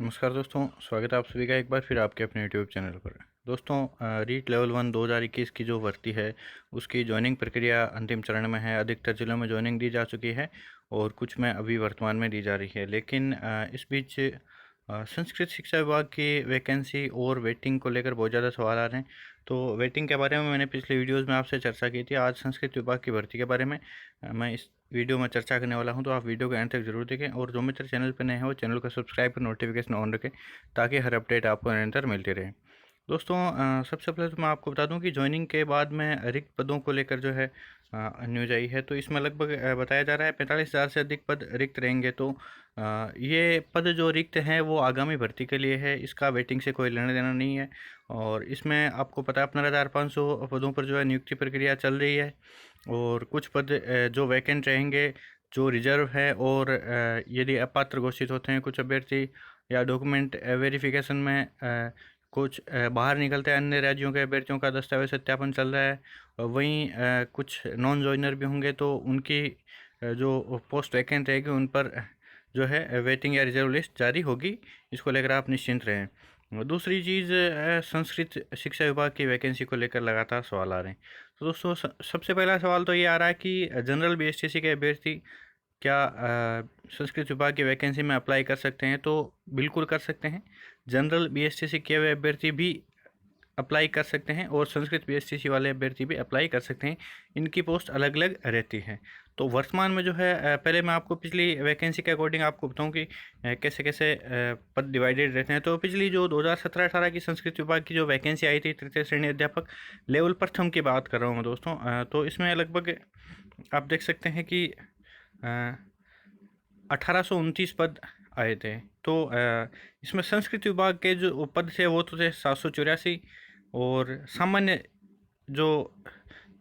नमस्कार दोस्तों, स्वागत है आप सभी का एक बार फिर आपके अपने यूट्यूब चैनल पर। दोस्तों, रीट लेवल 1 2021 की जो भर्ती है उसकी जॉइनिंग प्रक्रिया अंतिम चरण में है। अधिकतर जिलों में जॉइनिंग दी जा चुकी है और कुछ में अभी वर्तमान में दी जा रही है। लेकिन इस बीच संस्कृत शिक्षा विभाग की वैकेंसी और वेटिंग को लेकर बहुत ज़्यादा सवाल आ रहे हैं। तो वेटिंग के बारे में मैंने पिछले वीडियोज़ में आपसे चर्चा की थी। आज संस्कृत विभाग की भर्ती के बारे में मैं इस वीडियो में चर्चा करने वाला हूं, तो आप वीडियो को एंड तक जरूर देखें और जो मित्र चैनल पर नए हैं वो चैनल को सब्सक्राइब कर नोटिफिकेशन ऑन रखें ताकि हर अपडेट आपको निरंतर मिलती रहे। दोस्तों, सबसे पहले तो मैं आपको बता दूं कि ज्वाइनिंग के बाद में रिक्त पदों को लेकर जो है न्यूज आई है। तो इसमें लगभग बताया जा रहा है 45,000 से अधिक पद रिक्त रहेंगे। तो ये पद जो रिक्त हैं वो आगामी भर्ती के लिए है, इसका वेटिंग से कोई लेना देना नहीं है। और इसमें आपको पता है 15,500 पदों पर जो है नियुक्ति प्रक्रिया चल रही है और कुछ पद जो वैकेंट रहेंगे, जो रिजर्व है। और यदि अपात्र घोषित होते हैं कुछ अभ्यर्थी या डॉक्यूमेंट वेरिफिकेशन में कुछ बाहर निकलते हैं, अन्य राज्यों के अभ्यर्थियों का दस्तावेज सत्यापन चल रहा है। और वहीं कुछ नॉन जॉइनर भी होंगे तो उनकी जो पोस्ट वैकेंट रहेगी उन पर जो है वेटिंग या रिजर्व लिस्ट जारी होगी। इसको लेकर आप निश्चिंत रहें। दूसरी चीज़, संस्कृत शिक्षा विभाग की वैकेंसी को लेकर लगातार सवाल आ रहे हैं। तो दोस्तों, सबसे पहला सवाल तो ये आ रहा है कि जनरल बीएसटीसी के अभ्यर्थी क्या संस्कृत विभाग की वैकेंसी में अप्लाई कर सकते हैं? तो बिल्कुल कर सकते हैं। जनरल बीएसटीसी किए हुए अभ्यर्थी भी अप्लाई कर सकते हैं और संस्कृत बीएसटीसी वाले अभ्यर्थी भी अप्लाई कर सकते हैं। इनकी पोस्ट अलग अलग रहती है। तो वर्तमान में जो है पहले मैं आपको पिछली वैकेंसी के अकॉर्डिंग आपको बताऊं कि कैसे कैसे पद डिवाइडेड रहते हैं। तो पिछली जो 2017-18 की संस्कृत विभाग की जो वैकेंसी आई थी तृतीय श्रेणी अध्यापक लेवल प्रथम की बात कर रहा हूँ मैं दोस्तों। तो इसमें लगभग आप देख सकते हैं कि 1829 पद आए थे। तो इसमें संस्कृत विभाग के जो पद थे वो तो थे 784 और सामान्य जो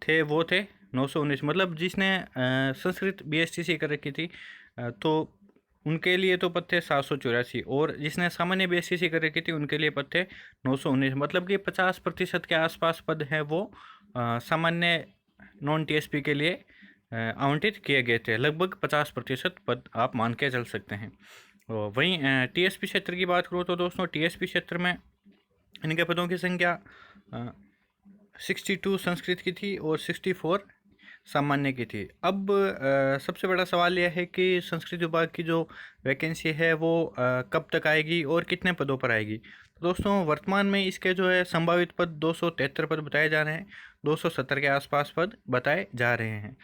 थे वो थे 919। मतलब जिसने संस्कृत बीएसटीसी कर रखी थी तो उनके लिए तो पद थे 784 और जिसने सामान्य बीएसटीसी कर रखी थी उनके लिए पद थे 919। मतलब कि 50% के आसपास पद हैं वो सामान्य नॉन टीएसपी के लिए आवंटित किए गए थे। लगभग 50% पद आप मान के चल सकते हैं। और वहीं टीएसपी क्षेत्र की बात करूँ तो दोस्तों, टीएसपी क्षेत्र में इनके पदों की संख्या 62 संस्कृत की थी और 64 सामान्य की थी। अब सबसे बड़ा सवाल यह है कि संस्कृत विभाग की जो वैकेंसी है वो कब तक आएगी और कितने पदों पर आएगी। तो दोस्तों, वर्तमान में इसके जो है संभावित पद 273 पद बताए जा रहे हैं। 270 के आसपास पद बताए जा रहे हैं।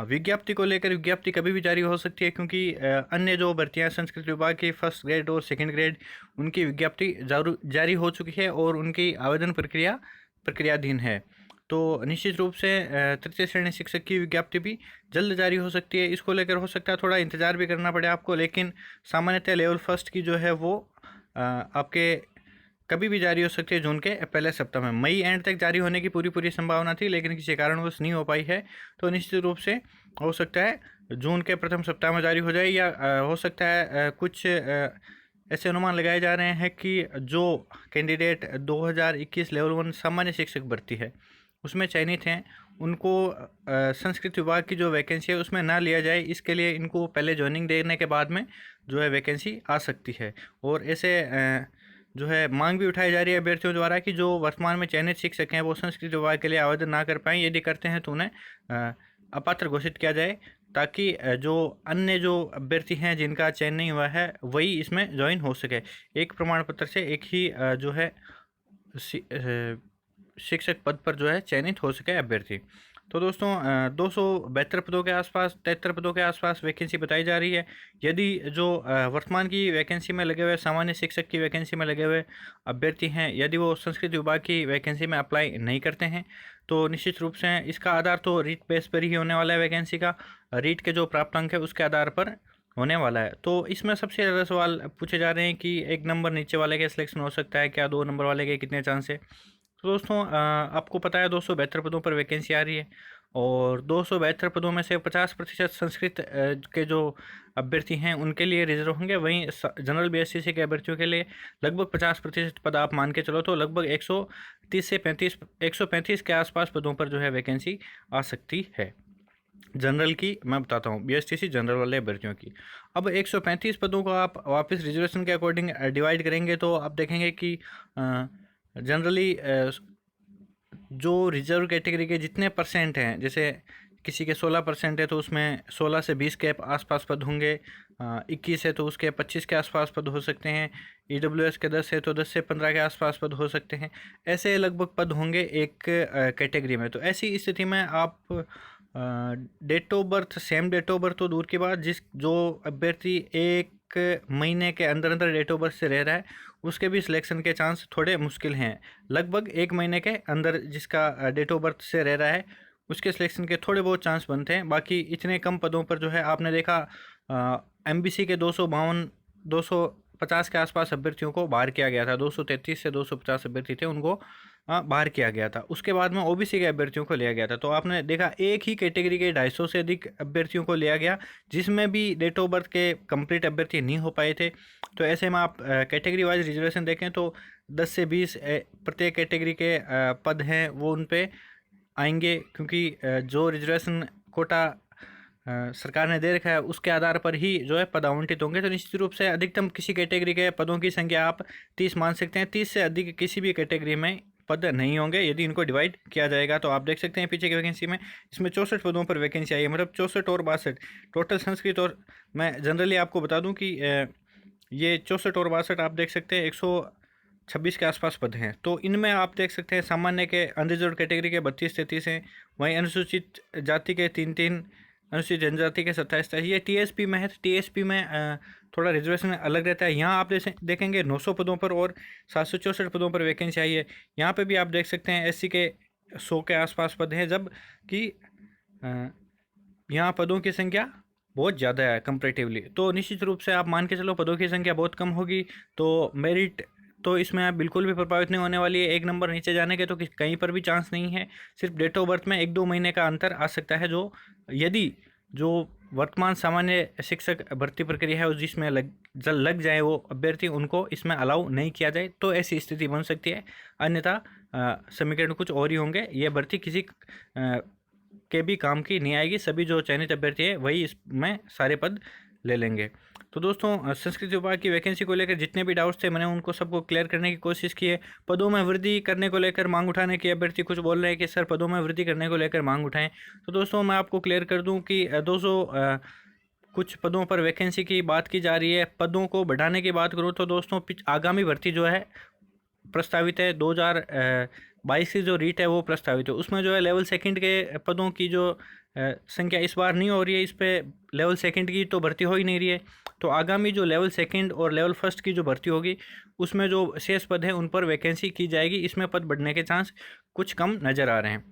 विज्ञप्ति को लेकर विज्ञप्ति कभी भी जारी हो सकती है, क्योंकि अन्य जो भर्तियां संस्कृत विभाग की फर्स्ट ग्रेड और सेकंड ग्रेड उनकी विज्ञप्ति जारी हो चुकी है और उनकी आवेदन प्रक्रियाधीन है। तो निश्चित रूप से तृतीय श्रेणी शिक्षक की विज्ञप्ति भी जल्द जारी हो सकती है। इसको लेकर हो सकता है थोड़ा इंतज़ार भी करना पड़े आपको, लेकिन सामान्यतः लेवल फर्स्ट की जो है वो आपके कभी भी जारी हो सकती है। जून के पहले सप्ताह में, मई एंड तक जारी होने की पूरी संभावना थी, लेकिन किसी कारणवश नहीं हो पाई है। तो निश्चित रूप से हो सकता है जून के प्रथम सप्ताह में जारी हो जाए, या हो सकता है कुछ ऐसे अनुमान लगाए जा रहे हैं कि जो कैंडिडेट 2021 लेवल 1 सामान्य शिक्षक भर्ती है उसमें चयनित हैं उनको संस्कृत विभाग की जो वैकेंसी है उसमें ना लिया जाए। इसके लिए इनको पहले ज्वाइनिंग देने के बाद में जो है वैकेंसी आ सकती है। और ऐसे जो है मांग भी उठाई जा रही है अभ्यर्थियों द्वारा कि जो वर्तमान में चयनित शिक्षक हैं वो संस्कृत विभाग के लिए आवेदन ना कर पाएँ। यदि करते हैं तो उन्हें अपात्र घोषित किया जाए, ताकि जो अन्य जो अभ्यर्थी हैं जिनका चयन नहीं हुआ है वही इसमें ज्वाइन हो सके। एक प्रमाण पत्र से एक ही जो है शिक्षक पद पर जो है चयनित हो सके अभ्यर्थी। तो दोस्तों, 272 पदों के आसपास 73 पदों के आसपास वैकेंसी बताई जा रही है। यदि जो वर्तमान की वैकेंसी में लगे हुए सामान्य शिक्षक की वैकेंसी में लगे हुए अभ्यर्थी हैं, यदि वो संस्कृत विभाग की वैकेंसी में अप्लाई नहीं करते हैं तो निश्चित रूप से इसका आधार तो रीट बेस पर ही होने वाला है। वैकेंसी का रीट के जो प्राप्तांक है उसके आधार पर होने वाला है। तो इसमें सबसे ज़्यादा सवाल पूछे जा रहे हैं कि 1 नंबर नीचे वाले के सिलेक्शन हो सकता है क्या, 2 नंबर वाले के कितने चांस है। तो दोस्तों, आपको पता है 272 पदों पर वैकेंसी आ रही है और 272 पदों में से 50% संस्कृत के जो अभ्यर्थी हैं उनके लिए रिजर्व होंगे। वहीं जनरल बीएससीसी के अभ्यर्थियों के लिए लगभग 50% पद आप मान के चलो तो लगभग 130 से 135 के आसपास पदों पर जो है वैकेंसी आ सकती है। जनरल की मैं बताता हूँ, बीएसटीसी जनरल वाले अभ्यर्थियों की। अब 135 पदों को आप वापस रिजर्वेशन के अकॉर्डिंग डिवाइड करेंगे तो आप देखेंगे कि जनरली जो रिजर्व कैटेगरी के जितने परसेंट हैं, जैसे किसी के 16% है तो उसमें 16 से 20 के आसपास पद होंगे, 21 है तो उसके 25 के आसपास पद हो सकते हैं, ईडब्ल्यूएस के 10 है तो 10 से 15 के आसपास पद हो सकते हैं। ऐसे लगभग पद होंगे एक कैटेगरी में। तो ऐसी स्थिति में आप date of birth, same date of birth तो दूर की बात, जिस जो अभ्यर्थी 1 महीने के अंदर अंदर डेट ऑफ बर्थ से रह रहा है उसके भी सिलेक्शन के चांस थोड़े मुश्किल हैं। लगभग 1 महीने के अंदर जिसका डेट ऑफ बर्थ से रह रहा है उसके सिलेक्शन के थोड़े बहुत चांस बनते हैं। बाकी इतने कम पदों पर जो है आपने देखा एमबीसी के 250 के आसपास अभ्यर्थियों को बाहर किया गया था, 233 से 250 अभ्यर्थी थे उनको बाहर किया गया था। उसके बाद में ओबीसी के अभ्यर्थियों को लिया गया था। तो आपने देखा एक ही कैटेगरी के 250 से अधिक अभ्यर्थियों को लिया गया, जिसमें भी डेट ऑफ बर्थ के कंप्लीट अभ्यर्थी नहीं हो पाए थे। तो ऐसे में आप कैटेगरी वाइज रिजर्वेशन देखें तो 10 से 20 प्रत्येक कैटेगरी के पद हैं वो उन पे आएंगे, क्योंकि जो रिजर्वेशन कोटा सरकार ने दे रखा है उसके आधार पर ही जो है पद आवंटित होंगे। तो निश्चित रूप से अधिकतम किसी कैटेगरी के पदों की संख्या आप 30 मान सकते हैं। 30 से अधिक किसी भी कैटेगरी में पद नहीं होंगे यदि इनको डिवाइड किया जाएगा। तो आप देख सकते हैं पीछे की वैकेंसी में इसमें 64 पदों पर वैकेंसी आई है, मतलब 64 और 62 टोटल संस्कृत। और मैं जनरली आपको बता दूं कि ये 64 और 62 आप देख सकते हैं 126 के आसपास पद हैं। तो इनमें आप देख सकते हैं सामान्य के अनरिजर्व कैटेगरी के 32-33 हैं, वहीं अनुसूचित जाति के 3-3, अनुसूचित जनजाति के 27-27। ये टीएसपी में है। तो टीएसपी में थोड़ा रिजर्वेशन अलग रहता है। यहाँ आप देखेंगे 900 पदों पर और 764 पदों पर वैकेंसी आई है। यहाँ पे भी आप देख सकते हैं एससी के 100 के आसपास पद हैं, जबकि यहाँ पदों की संख्या बहुत ज़्यादा है कंपैरेटिवली। तो निश्चित रूप से आप मान के चलो पदों की संख्या बहुत कम होगी तो मेरिट तो इसमें आप बिल्कुल भी प्रभावित नहीं होने वाली है। एक नंबर नीचे जाने के तो कहीं पर भी चांस नहीं है। सिर्फ डेट ऑफ बर्थ में 1-2 महीने का अंतर आ सकता है, जो यदि जो वर्तमान सामान्य शिक्षक भर्ती प्रक्रिया है जिसमें लग जाए वो अभ्यर्थी, उनको इसमें अलाउ नहीं किया जाए तो ऐसी स्थिति बन सकती है। अन्यथा समीकरण कुछ और ही होंगे। ये भर्ती किसी के भी काम की नहीं आएगी। सभी जो चयनित अभ्यर्थी है वही इसमें सारे पद ले लेंगे। तो दोस्तों संस्कृति विभाग की वैकेंसी को लेकर जितने भी डाउट्स थे मैंने उनको सबको क्लियर करने की कोशिश की है। पदों में वृद्धि करने को लेकर मांग उठाने की अभ्यर्थी कुछ बोल रहे हैं कि सर पदों में वृद्धि करने को लेकर मांग उठाएं। तो दोस्तों मैं आपको क्लियर कर दूं कि 200 कुछ पदों पर वैकेंसी की बात की जा रही है। पदों को बढ़ाने की बात करूँ तो दोस्तों आगामी भर्ती जो है प्रस्तावित है 2022 की जो रीट है वो प्रस्तावित है। उसमें जो है लेवल सेकंड के पदों की जो संख्या इस बार नहीं हो रही है। इस पे लेवल सेकंड की तो भर्ती हो ही नहीं रही है। तो आगामी जो लेवल सेकंड और लेवल फर्स्ट की जो भर्ती होगी उसमें जो शेष पद है उन पर वैकेंसी की जाएगी। इसमें पद बढ़ने के चांस कुछ कम नज़र आ रहे हैं।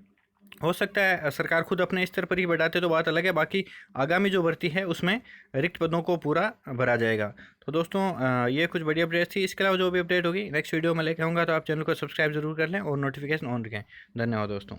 हो सकता है सरकार खुद अपने स्तर पर ही बढ़ाते तो बात अलग है, बाकी आगामी जो भर्ती है उसमें रिक्त पदों को पूरा भरा जाएगा। तो दोस्तों ये कुछ बड़ी अपडेट थी। इसके अलावा जो भी अपडेट होगी नेक्स्ट वीडियो में लेके आऊँगा, तो आप चैनल को सब्सक्राइब जरूर कर लें और नोटिफिकेशन ऑन रखें। धन्यवाद दोस्तों।